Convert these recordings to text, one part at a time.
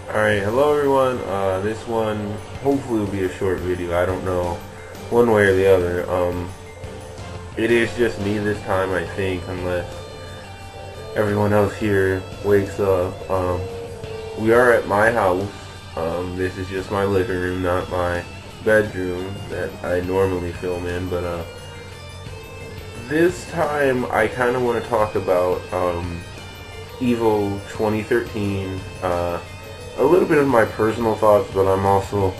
Alright, hello everyone. This one hopefully will be a short video. I don't know one way or the other. It is just me this time, I think, unless everyone else here wakes up. We are at my house. This is just my living room, not my bedroom that I normally film in, but this time I kind of want to talk about EVO 2013, a little bit of my personal thoughts, but I'm also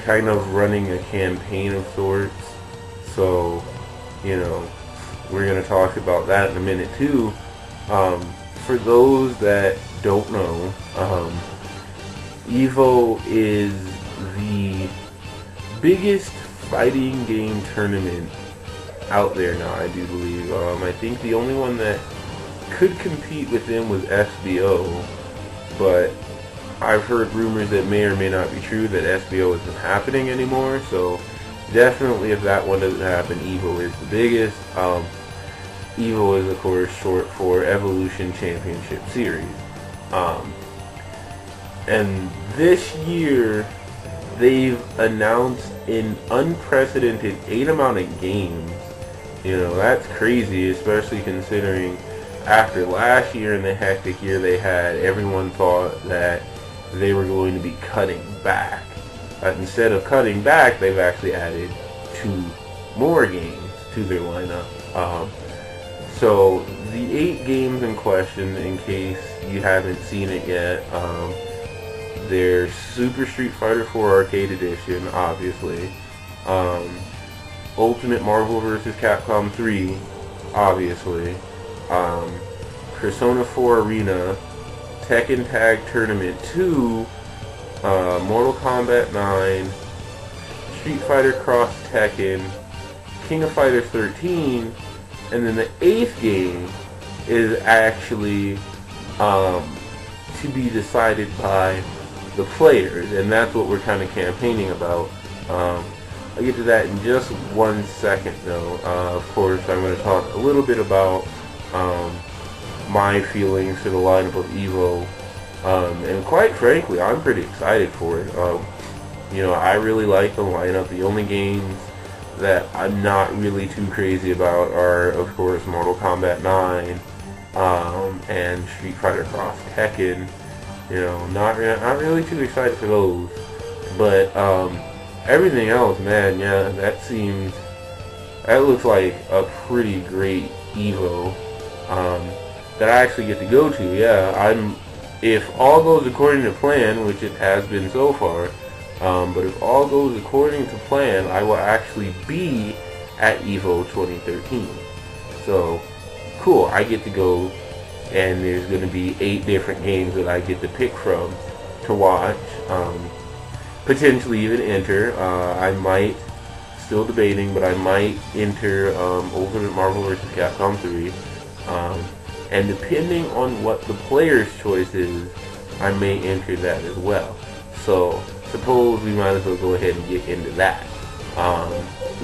kind of running a campaign of sorts, so, you know, we're going to talk about that in a minute too. For those that don't know, EVO is the biggest fighting game tournament out there now, I do believe. I think the only one that could compete with them was SBO, but I've heard rumors that may or may not be true that SBO isn't happening anymore, so definitely if that one doesn't happen, EVO is the biggest. EVO is of course short for Evolution Championship Series. And this year they've announced an unprecedented 8 amount of games. You know, that's crazy, especially considering after last year and the hectic year they had, everyone thought that they were going to be cutting back. Instead of cutting back, they've actually added 2 more games to their lineup. So the 8 games in question, in case you haven't seen it yet, there's Super Street Fighter 4 Arcade Edition, obviously. Ultimate Marvel vs. Capcom 3, obviously. Persona 4 Arena, Tekken Tag Tournament 2, Mortal Kombat 9, Street Fighter Cross Tekken, King of Fighters 13, and then the 8th game is actually to be decided by the players, and that's what we're kind of campaigning about. I'll get to that in just 1 second though. Of course, I'm going to talk a little bit about my feelings for the lineup of EVO, and quite frankly, I'm pretty excited for it. You know, I really like the lineup. The only games that I'm not really too crazy about are, of course, Mortal Kombat 9 and Street Fighter Cross Tekken. You know, not really too excited for those, but everything else, man, yeah, that looks like a pretty great EVO that I actually get to go to. Yeah, if all goes according to plan, which it has been so far, but if all goes according to plan, I will actually be at EVO 2013. So, cool, I get to go, and there's going to be 8 different games that I get to pick from to watch, potentially even enter. I might, still debating, but I might enter Ultimate Marvel vs. Capcom 3. And depending on what the player's choice is, I may enter that as well. So, suppose we might as well go ahead and get into that.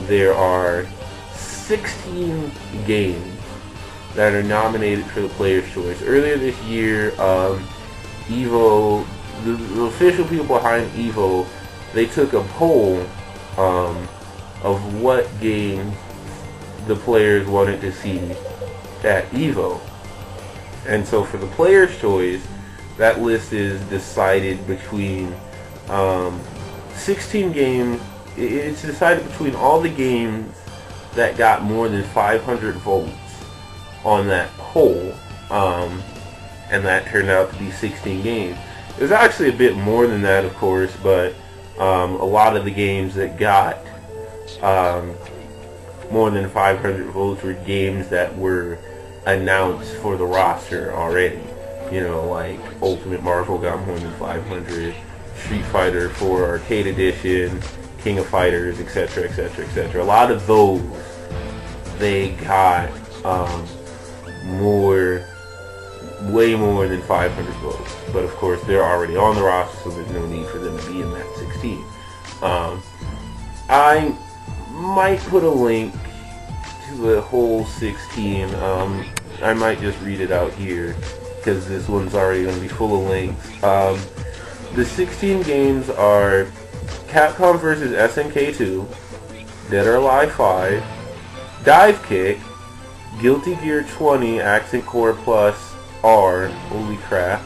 There are 16 games that are nominated for the player's choice. Earlier this year, EVO, the official people behind EVO, they took a poll of what games the players wanted to see at EVO. And so for the player's choice, that list is decided between 16 games. It's decided between all the games that got more than 500 votes on that poll, and that turned out to be 16 games. It was actually a bit more than that, of course, but a lot of the games that got more than 500 votes were games that were announced for the roster already. You know, like Ultimate Marvel got more than 500, Street Fighter 4 Arcade Edition, King of Fighters, etc., etc., etc. A lot of those, they got way more than 500 votes. But of course, they're already on the roster, so there's no need for them to be in that 16. I might put a link to the whole 16. I might just read it out here, because this one's already going to be full of links. The 16 games are Capcom vs. SNK 2, Dead or Alive 5, Divekick, Guilty Gear 20 Accent Core Plus R, holy crap,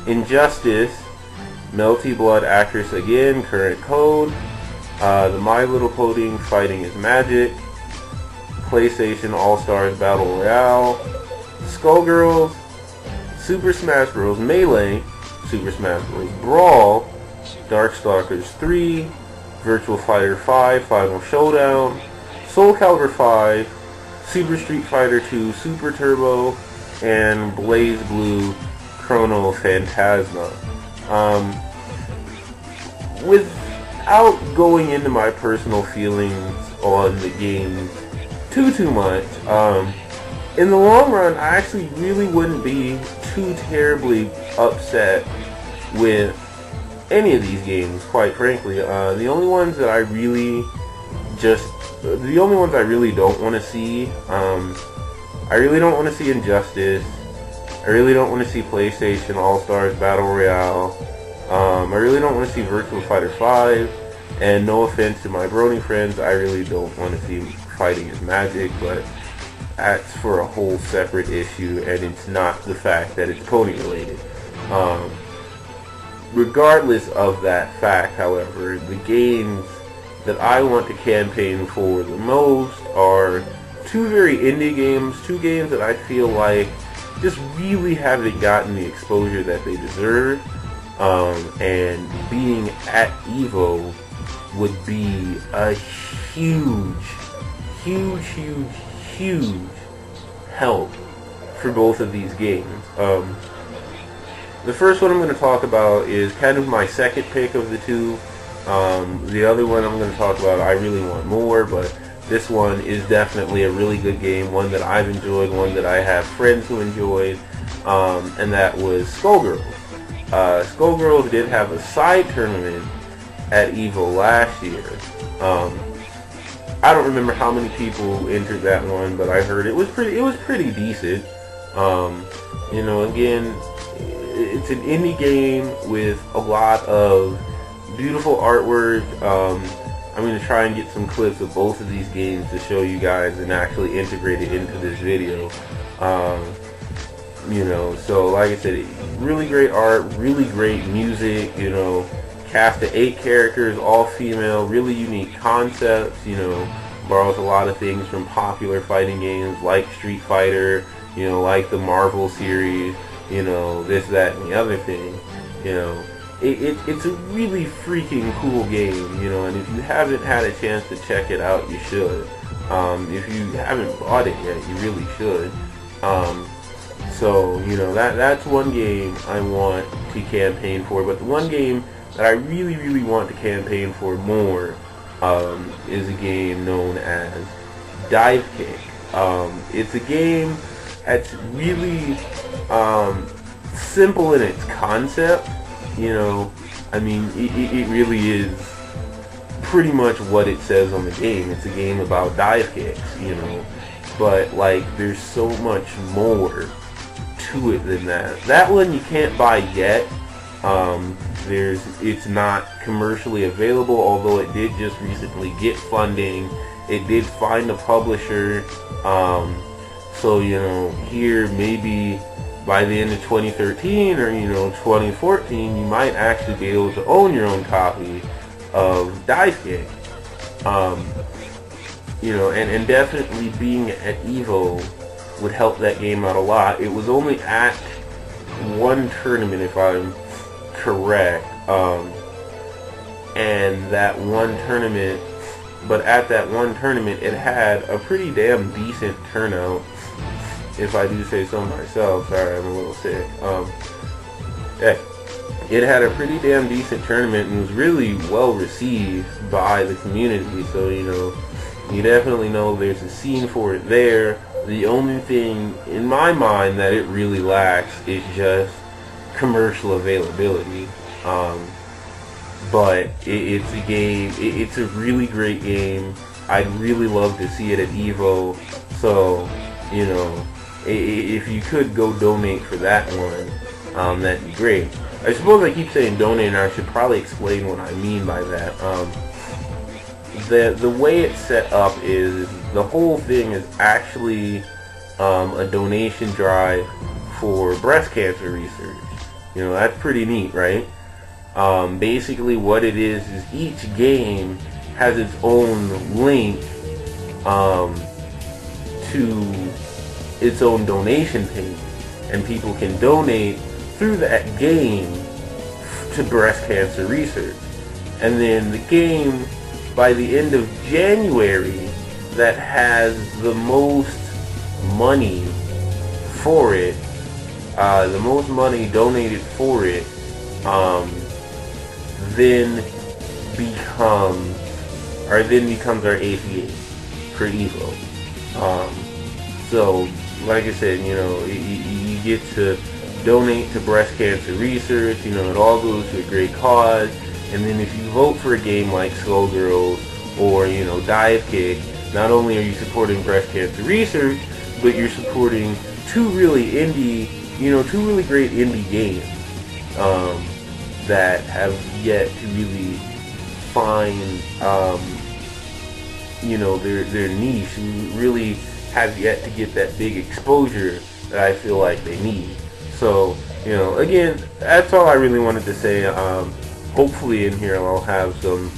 Injustice, Melty Blood Actress Again, Current Code, the My Little Coding Fighting is Magic, PlayStation All-Stars Battle Royale, Skullgirls, Super Smash Bros. Melee, Super Smash Bros. Brawl, Darkstalkers 3, Virtual Fighter 5 Final Showdown, Soul Calibur 5, Super Street Fighter 2 Super Turbo, and Blaze Blue Chrono Phantasma. Without going into my personal feelings on the games too much, in the long run, I actually really wouldn't be too terribly upset with any of these games, quite frankly. The only ones that I really don't want to see, I really don't want to see Injustice. I really don't want to see PlayStation All-Stars Battle Royale. I really don't want to see Virtual Fighter 5. And no offense to my Brony friends, I really don't want to see Fighting is Magic, but that's for a whole separate issue, and it's not the fact that it's pony related. Regardless of that fact, however, the games that I want to campaign for the most are two very indie games, two games that I feel like just really haven't gotten the exposure that they deserve, and being at EVO would be a huge help for both of these games. The first one I'm going to talk about is kind of my second pick of the two. The other one I'm going to talk about, I really want more, but this one is definitely a really good game, one that I've enjoyed, one that I have friends who enjoyed, and that was Skullgirls. Skullgirls did have a side tournament at EVO last year. I don't remember how many people entered that one, but I heard it was pretty decent. You know, again, it's an indie game with a lot of beautiful artwork. I'm going to try and get some clips of both of these games to show you guys and actually integrate it into this video. You know, so like I said, really great art, really great music, you know, cast of 8 characters, all female, really unique concepts, you know, borrows a lot of things from popular fighting games like Street Fighter, you know, like the Marvel series, you know, this, that, and the other thing, you know. It's a really freaking cool game, you know, and if you haven't had a chance to check it out, you should. If you haven't bought it yet, you really should. So, you know, that's one game I want to campaign for, but the one game that I really want to campaign for more is a game known as Divekick. It's a game that's really simple in its concept. You know, I mean, it really is pretty much what it says on the game. It's a game about dive kicks, you know, but like there's so much more to it than that. That one you can't buy yet. It's not commercially available, although it did just recently get funding. It did find a publisher, so you know, here maybe by the end of 2013 or, you know, 2014, you might actually be able to own your own copy of Divekick. You know, and definitely being at EVO would help that game out a lot. It was only at one tournament, if I'm correct, and that one tournament, but at that one tournament, it had a pretty damn decent turnout, if I do say so myself. Sorry, I'm a little sick. It had a pretty damn decent tournament and was really well received by the community, so, you know, you definitely know there's a scene for it there. The only thing, in my mind, that it really lacks is just commercial availability. But it's a game, it's a really great game. I'd really love to see it at EVO, so, you know, if you could go donate for that one, that'd be great. I suppose I keep saying donate, and I should probably explain what I mean by that. The way it's set up is the whole thing is actually a donation drive for breast cancer research. You know, that's pretty neat, right? Basically what it is each game has its own link to its own donation page, and people can donate through that game to breast cancer research. And then the game, by the end of January, that has the most money for it, the most money donated for it, then becomes our APA for EVO. So, like I said, you know, you get to donate to breast cancer research. You know, it all goes to a great cause. And then if you vote for a game like Skullgirls or, you know, Divekick, not only are you supporting breast cancer research, but you're supporting two really great indie games that have yet to really find, you know, their niche, and really have yet to get that big exposure that I feel like they need. So, you know, again, that's all I really wanted to say. Hopefully in here I'll have some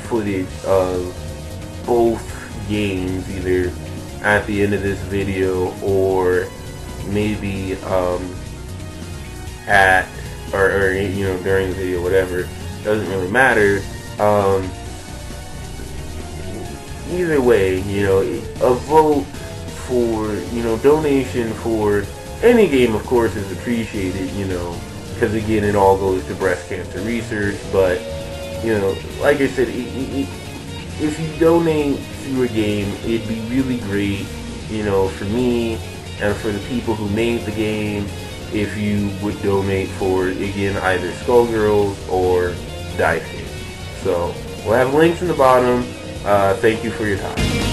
footage of both games, either at the end of this video or maybe or you know, during the video, whatever. Doesn't really matter. Either way, you know, a vote for, you know, donation for any game, of course, is appreciated, you know, because again, it all goes to breast cancer research. But, you know, like I said, if you donate to a game, it'd be really great, you know, for me and for the people who made the game, if you would donate for, again, either Skullgirls or Divekick. So, we'll have links in the bottom. Thank you for your time.